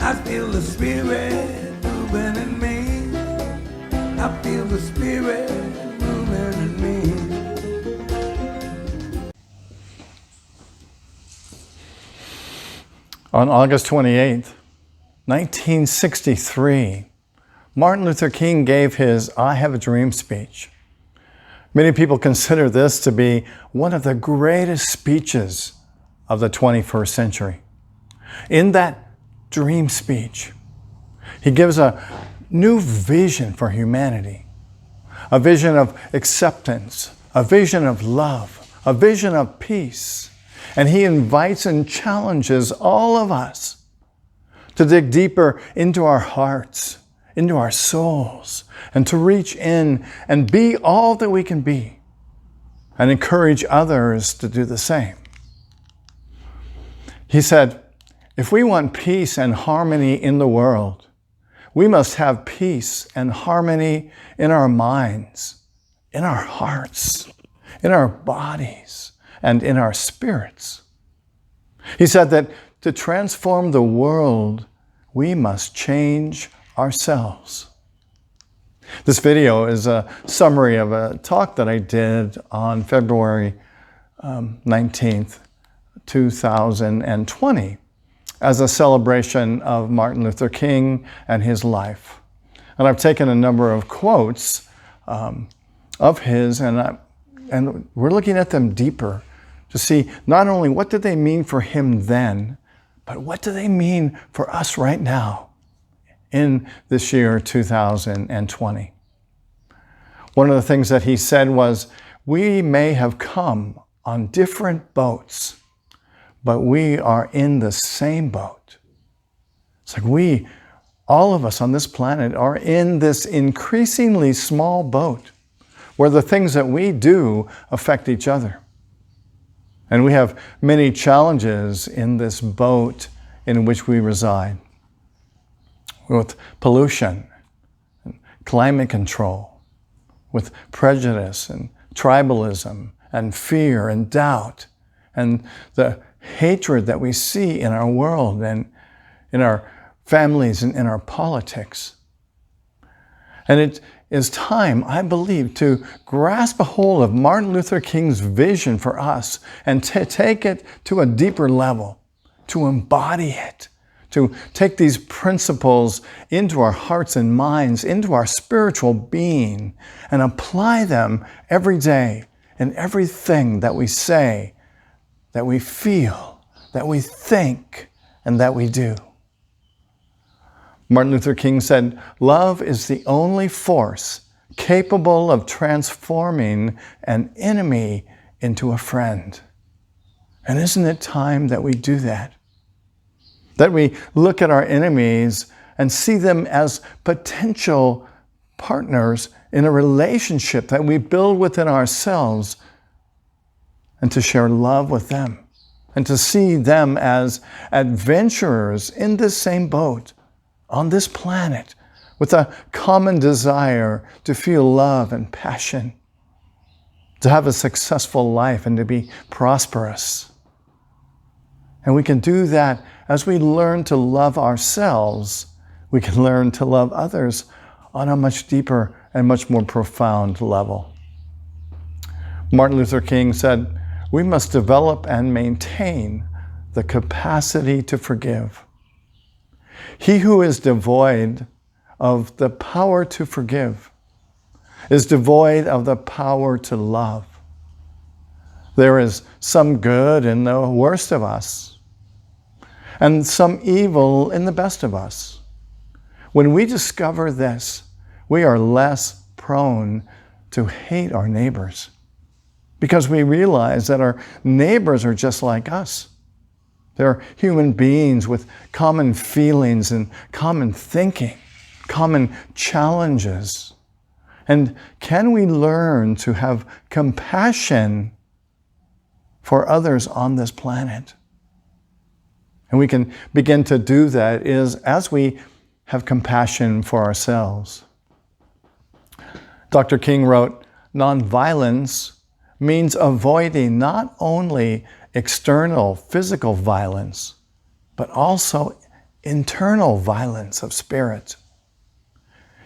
I feel the Spirit moving in me. I feel the Spirit moving in me. On August 28th, 1963, Martin Luther King gave his I Have a Dream speech. Many people consider this to be one of the greatest speeches of the 21st century. In that dream speech, he gives a new vision for humanity, a vision of acceptance, a vision of love, a vision of peace. And he invites and challenges all of us to dig deeper into our hearts, into our souls, and to reach in and be all that we can be, and encourage others to do the same. He said, if we want peace and harmony in the world, we must have peace and harmony in our minds, in our hearts, in our bodies, and in our spirits. He said that to transform the world, we must change ourselves. This video is a summary of a talk that I did on February 19th, 2020, as a celebration of Martin Luther King and his life. And I've taken a number of quotes of his, and we're looking at them deeper to see not only what did they mean for him then, but what do they mean for us right now in this year 2020. One of the things that he said was, we may have come on different boats, but we are in the same boat. It's like all of us on this planet are in this increasingly small boat where the things that we do affect each other. And we have many challenges in this boat in which we reside, with pollution, and climate control, with prejudice and tribalism and fear and doubt, and the hatred that we see in our world and in our families and in our politics. And it is time, I believe, to grasp a hold of Martin Luther King's vision for us and to take it to a deeper level, to embody it, to take these principles into our hearts and minds, into our spiritual being, and apply them every day in everything that we say, that we feel, that we think, and that we do. Martin Luther King said, love is the only force capable of transforming an enemy into a friend. And isn't it time that we do that? That we look at our enemies and see them as potential partners in a relationship that we build within ourselves, and to share love with them, and to see them as adventurers in this same boat, on this planet, with a common desire to feel love and passion, to have a successful life and to be prosperous. And we can do that as we learn to love ourselves. We can learn to love others on a much deeper and much more profound level. Martin Luther King said, we must develop and maintain the capacity to forgive. He who is devoid of the power to forgive is devoid of the power to love. There is some good in the worst of us, and some evil in the best of us. When we discover this, we are less prone to hate our neighbors, because we realize that our neighbors are just like us. They're human beings with common feelings and common thinking, common challenges. And can we learn to have compassion for others on this planet? And we can begin to do that as we have compassion for ourselves. Dr. King wrote, nonviolence means avoiding not only external physical violence, but also internal violence of spirit.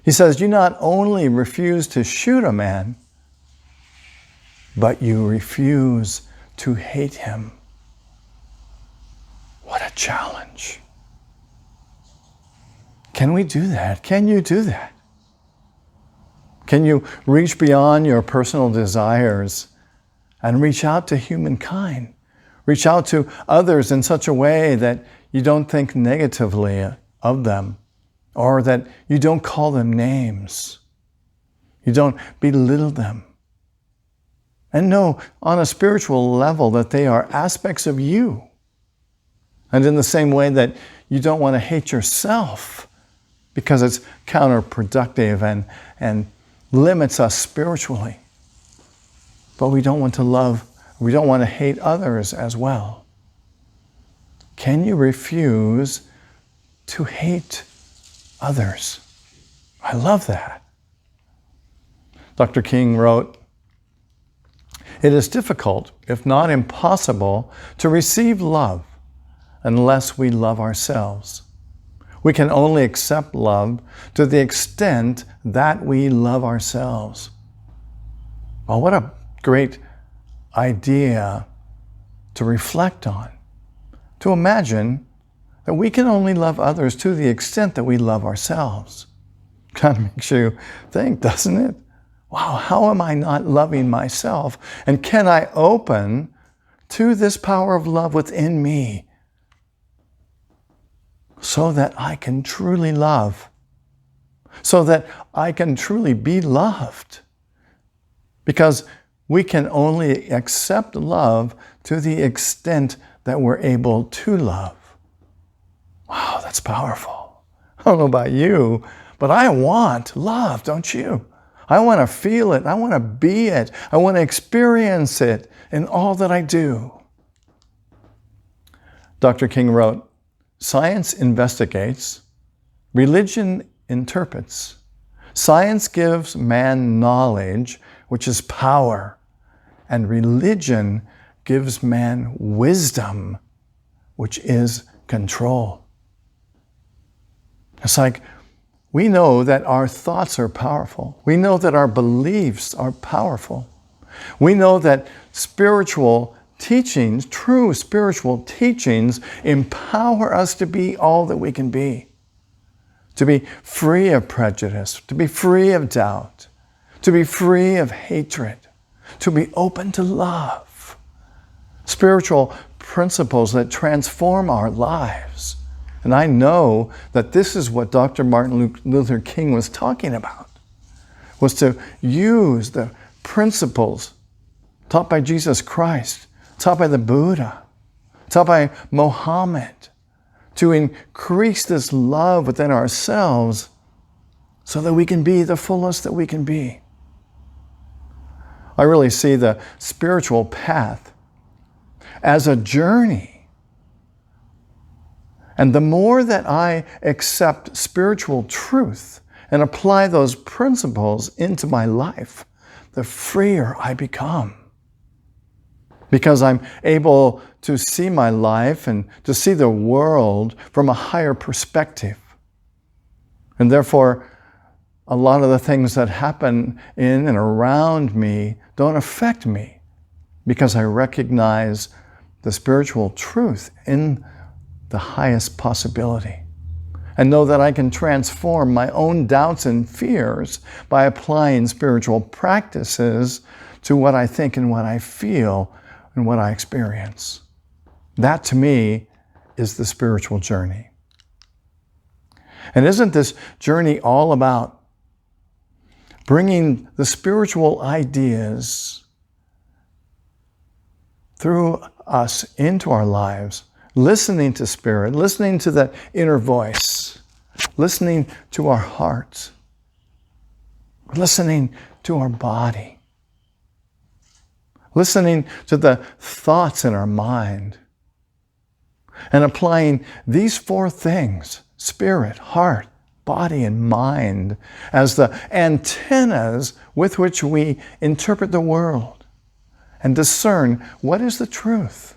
He says, you not only refuse to shoot a man, but you refuse to hate him. What a challenge. Can we do that? Can you do that? Can you reach beyond your personal desires and reach out to humankind? Reach out to others in such a way that you don't think negatively of them, or that you don't call them names. You don't belittle them. And know on a spiritual level that they are aspects of you. And in the same way that you don't want to hate yourself because it's counterproductive and limits us spiritually. But we don't want to hate others as well. Can you refuse to hate others? I love that. Dr. King wrote, "It is difficult, if not impossible, to receive love unless we love ourselves. We can only accept love to the extent that we love ourselves." Well, what a great idea to reflect on. To imagine that we can only love others to the extent that we love ourselves. Kind of makes you think, doesn't it? Wow, how am I not loving myself? And can I open to this power of love within me so that I can truly love, so that I can truly be loved? Because we can only accept love to the extent that we're able to love. Wow, that's powerful. I don't know about you, but I want love, don't you? I want to feel it. I want to be it. I want to experience it in all that I do. Dr. King wrote, "Science investigates, religion interprets. Science gives man knowledge, which is power, and religion gives man wisdom, which is control." It's like we know that our thoughts are powerful. We know that our beliefs are powerful. We know that spiritual teachings, true spiritual teachings, empower us to be all that we can be. To be free of prejudice, to be free of doubt, to be free of hatred, to be open to love. Spiritual principles that transform our lives. And I know that this is what Dr. Martin Luther King was talking about, was to use the principles taught by Jesus Christ, taught by the Buddha, taught by Mohammed, to increase this love within ourselves so that we can be the fullest that we can be. I really see the spiritual path as a journey. And the more that I accept spiritual truth and apply those principles into my life, the freer I become. Because I'm able to see my life and to see the world from a higher perspective. And therefore, a lot of the things that happen in and around me don't affect me, because I recognize the spiritual truth in the highest possibility, and know that I can transform my own doubts and fears by applying spiritual practices to what I think and what I feel and what I experience. That, to me, is the spiritual journey. And isn't this journey all about bringing the spiritual ideas through us into our lives, listening to Spirit, listening to that inner voice, listening to our hearts, listening to our body, listening to the thoughts in our mind, and applying these four things, spirit, heart, body, and mind, as the antennas with which we interpret the world and discern what is the truth.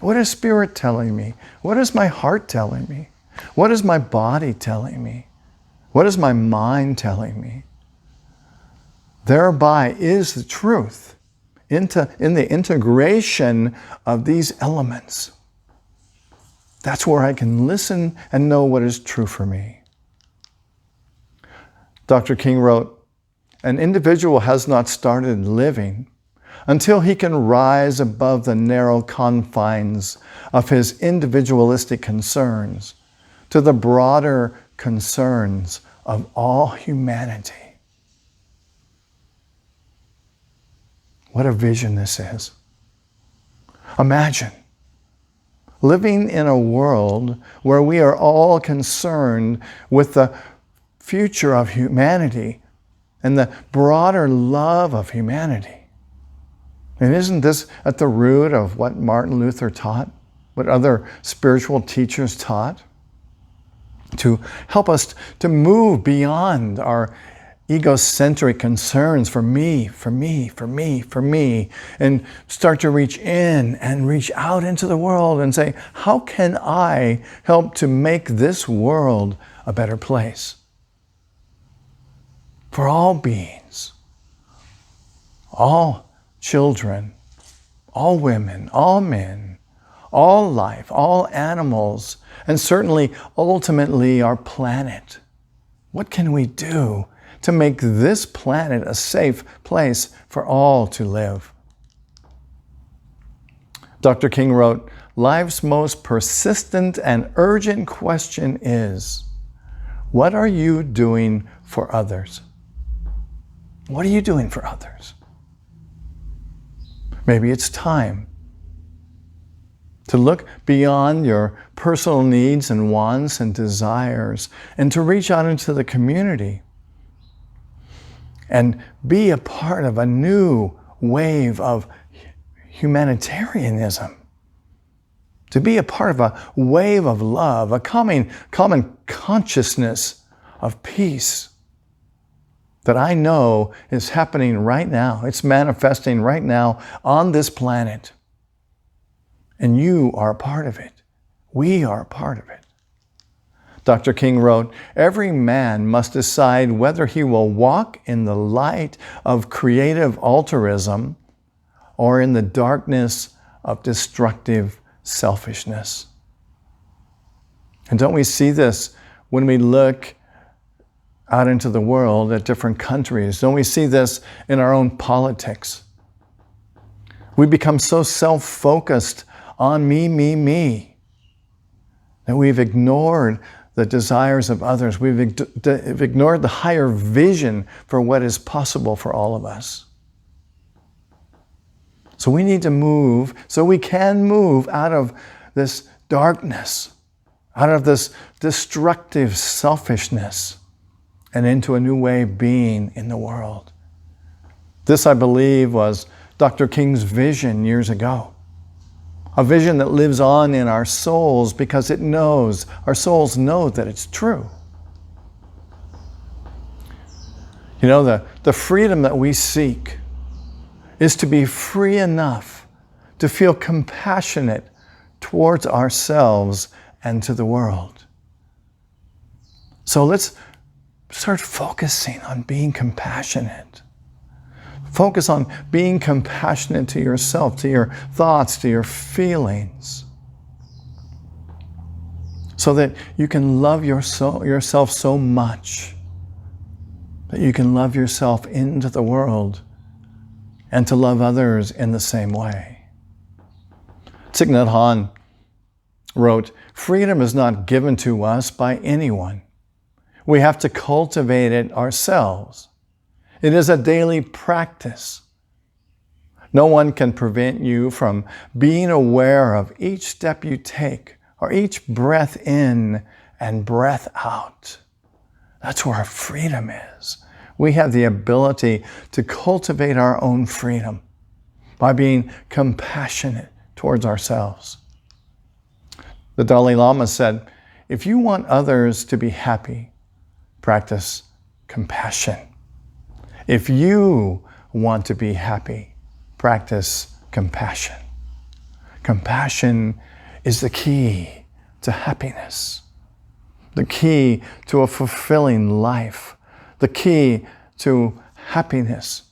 What is Spirit telling me? What is my heart telling me? What is my body telling me? What is my mind telling me? Thereby is the truth in the integration of these elements. That's where I can listen and know what is true for me. Dr. King wrote, "An individual has not started living until he can rise above the narrow confines of his individualistic concerns to the broader concerns of all humanity." What a vision this is. Imagine living in a world where we are all concerned with the future of humanity and the broader love of humanity. And isn't this at the root of what Martin Luther taught, what other spiritual teachers taught? To help us to move beyond our egocentric concerns for me, for me, for me, for me, and start to reach in and reach out into the world and say, how can I help to make this world a better place? For all beings, all children, all women, all men, all life, all animals, and certainly ultimately our planet. What can we do to make this planet a safe place for all to live? Dr. King wrote, "Life's most persistent and urgent question is, what are you doing for others?" What are you doing for others? Maybe it's time to look beyond your personal needs and wants and desires and to reach out into the community and be a part of a new wave of humanitarianism. To be a part of a wave of love, a common consciousness of peace that I know is happening right now. It's manifesting right now on this planet. And you are a part of it. We are a part of it. Dr. King wrote, "Every man must decide whether he will walk in the light of creative altruism or in the darkness of destructive selfishness." And don't we see this when we look out into the world at different countries? Don't we see this in our own politics? We become so self-focused on me, that we've ignored the desires of others. We've ignored the higher vision for what is possible for all of us. So we need to move, so we can move out of this darkness, out of this destructive selfishness, and into a new way of being in the world. This, I believe, was Dr. King's vision years ago. A vision that lives on in our souls because our souls know that it's true. You know, the freedom that we seek is to be free enough to feel compassionate towards ourselves and to the world. So let's start focusing on being compassionate. Focus on being compassionate to yourself, to your thoughts, to your feelings, so that you can love yourself so much that you can love yourself into the world and to love others in the same way. Thich Nhat Hanh wrote, "Freedom is not given to us by anyone. We have to cultivate it ourselves. It is a daily practice. No one can prevent you from being aware of each step you take or each breath in and breath out." That's where our freedom is. We have the ability to cultivate our own freedom by being compassionate towards ourselves. The Dalai Lama said, "If you want others to be happy, practice compassion. If you want to be happy, practice compassion." Compassion is the key to happiness. the key to a fulfilling life, the key to happiness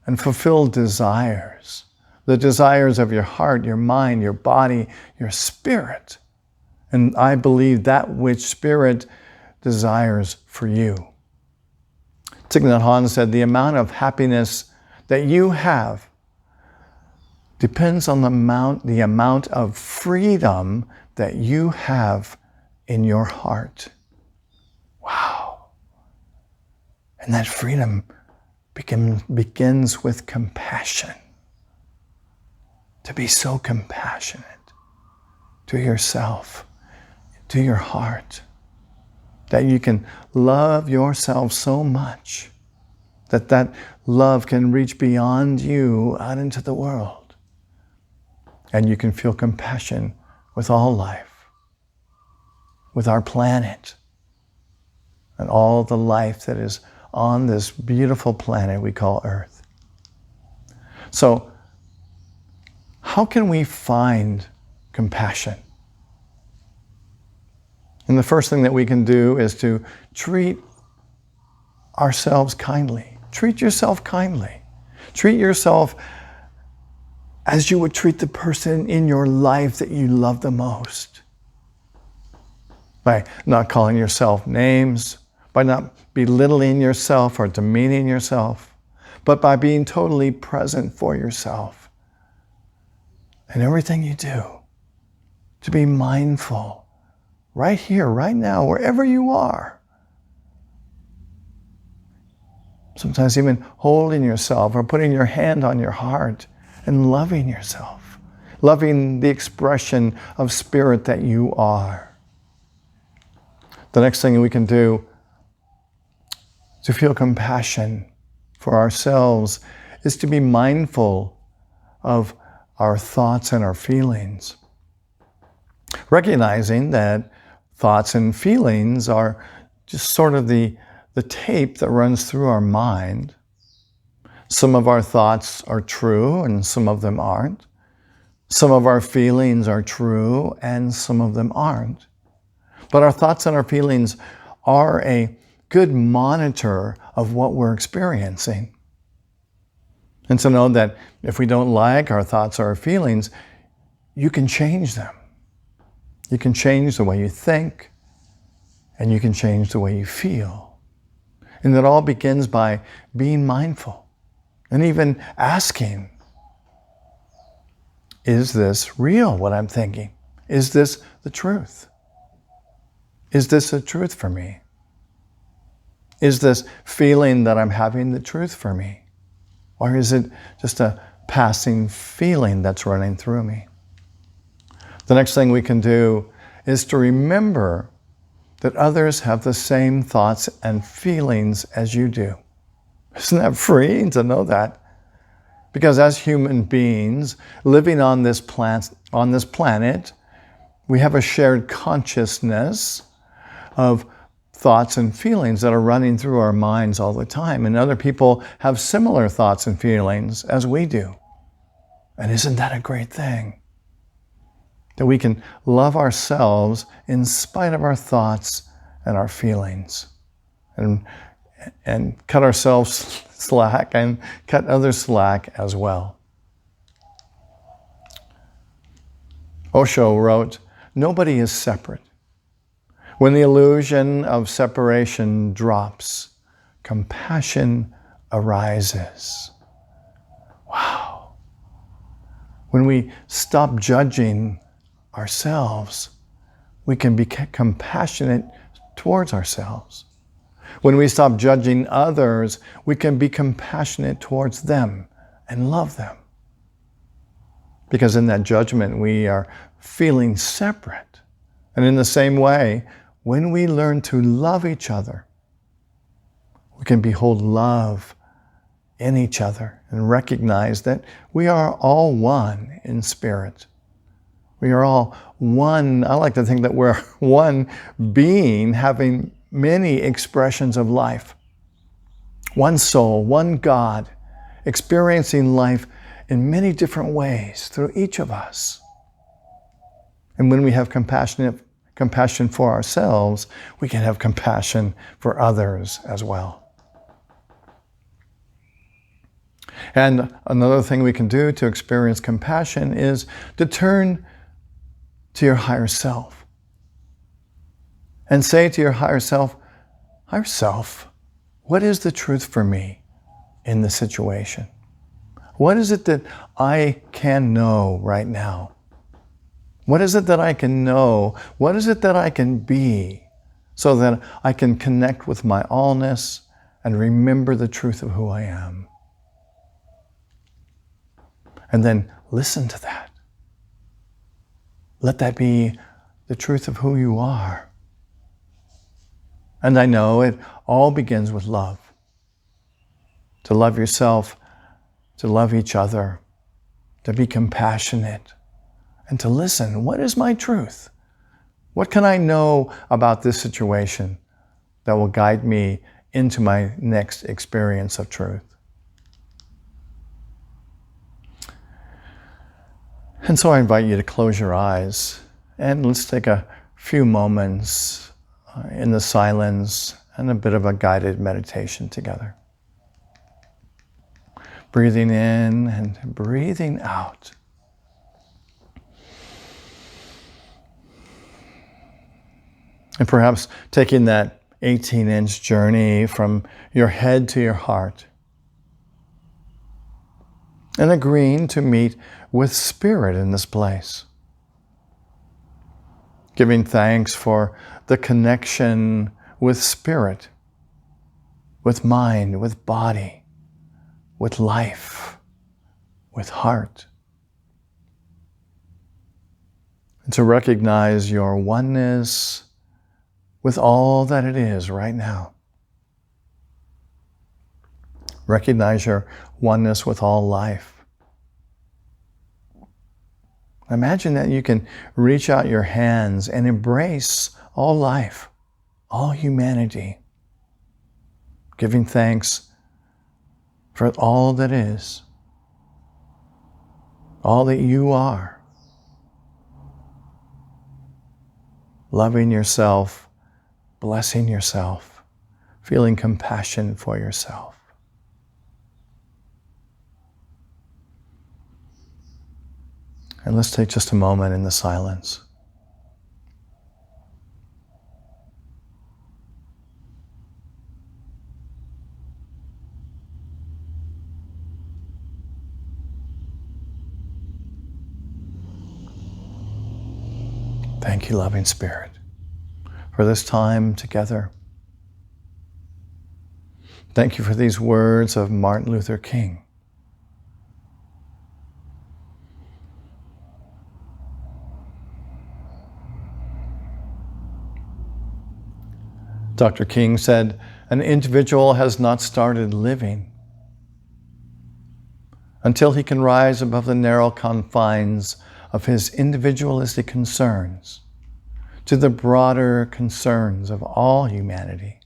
and fulfilled desires, the desires of your heart, your mind, your body, your spirit. And I believe that which spirit desires for you. Thich Nhat Hanh said, the amount of happiness that you have depends on the amount of freedom that you have in your heart. Wow. And that freedom begins with compassion. To be so compassionate to yourself, to your heart, that you can love yourself so much that that love can reach beyond you out into the world. And you can feel compassion with all life, with our planet, and all the life that is on this beautiful planet we call Earth. So, how can we find compassion? And the first thing that we can do is to treat ourselves kindly. Treat yourself kindly. Treat yourself as you would treat the person in your life that you love the most. By not calling yourself names, by not belittling yourself or demeaning yourself, but by being totally present for yourself. And everything you do, to be mindful, right here, right now, wherever you are. Sometimes even holding yourself or putting your hand on your heart and loving yourself, loving the expression of spirit that you are. The next thing we can do to feel compassion for ourselves is to be mindful of our thoughts and our feelings. Recognizing that thoughts and feelings are just sort of the tape that runs through our mind. Some of our thoughts are true and some of them aren't. Some of our feelings are true and some of them aren't. But our thoughts and our feelings are a good monitor of what we're experiencing. And to know that if we don't like our thoughts or our feelings, you can change them. You can change the way you think, and you can change the way you feel. And it all begins by being mindful and even asking, is this real, what I'm thinking? Is this the truth? Is this the truth for me? Is this feeling that I'm having the truth for me? Or is it just a passing feeling that's running through me? The next thing we can do is to remember that others have the same thoughts and feelings as you do. Isn't that freeing to know that? Because as human beings living on this planet, we have a shared consciousness of thoughts and feelings that are running through our minds all the time. And other people have similar thoughts and feelings as we do. And isn't that a great thing? That we can love ourselves in spite of our thoughts and our feelings. And cut ourselves slack and cut others slack as well. Osho wrote, "Nobody is separate. When the illusion of separation drops, compassion arises." Wow. When we stop judging ourselves, we can be compassionate towards ourselves. When we stop judging others, we can be compassionate towards them and love them. Because in that judgment, we are feeling separate. And in the same way, when we learn to love each other, we can behold love in each other and recognize that we are all one in spirit. We are all one. I like to think that we're one being having many expressions of life. One soul, one God, experiencing life in many different ways through each of us. And when we have compassion compassion for ourselves, we can have compassion for others as well. And another thing we can do to experience compassion is to turn to your higher self and say to your higher self, what is the truth for me in this situation? What is it that I can know right now? What is it that I can know? What is it that I can be so that I can connect with my allness and remember the truth of who I am? And then listen to that. Let that be the truth of who you are. And I know it all begins with love. To love yourself, to love each other, to be compassionate, and to listen. What is my truth? What can I know about this situation that will guide me into my next experience of truth? And so I invite you to close your eyes and let's take a few moments in the silence and a bit of a guided meditation together. Breathing in and breathing out. And perhaps taking that 18-inch journey from your head to your heart and agreeing to meet with Spirit in this place. Giving thanks for the connection with Spirit, with mind, with body, with life, with heart. And to recognize your oneness with all that it is right now. Recognize your oneness with all life. Imagine that you can reach out your hands and embrace all life, all humanity, giving thanks for all that is, all that you are, loving yourself, blessing yourself, feeling compassion for yourself. And let's take just a moment in the silence. Thank you, loving Spirit, for this time together. Thank you for these words of Martin Luther King. Dr. King said, an individual has not started living until he can rise above the narrow confines of his individualistic concerns to the broader concerns of all humanity.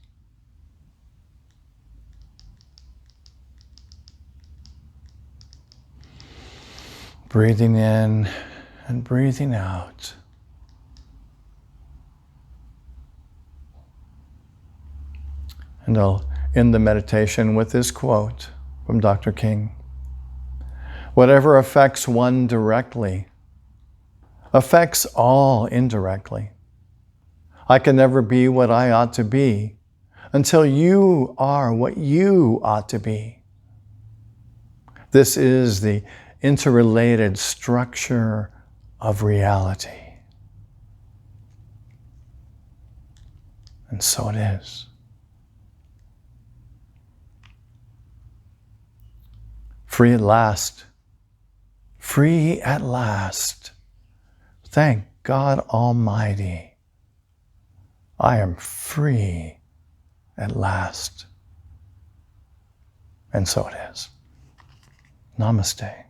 Breathing in and breathing out. And I'll end the meditation with this quote from Dr. King. Whatever affects one directly affects all indirectly. I can never be what I ought to be until you are what you ought to be. This is the interrelated structure of reality. And so it is. Free at last. Free at last. Thank God Almighty. I am free at last. And so it is. Namaste.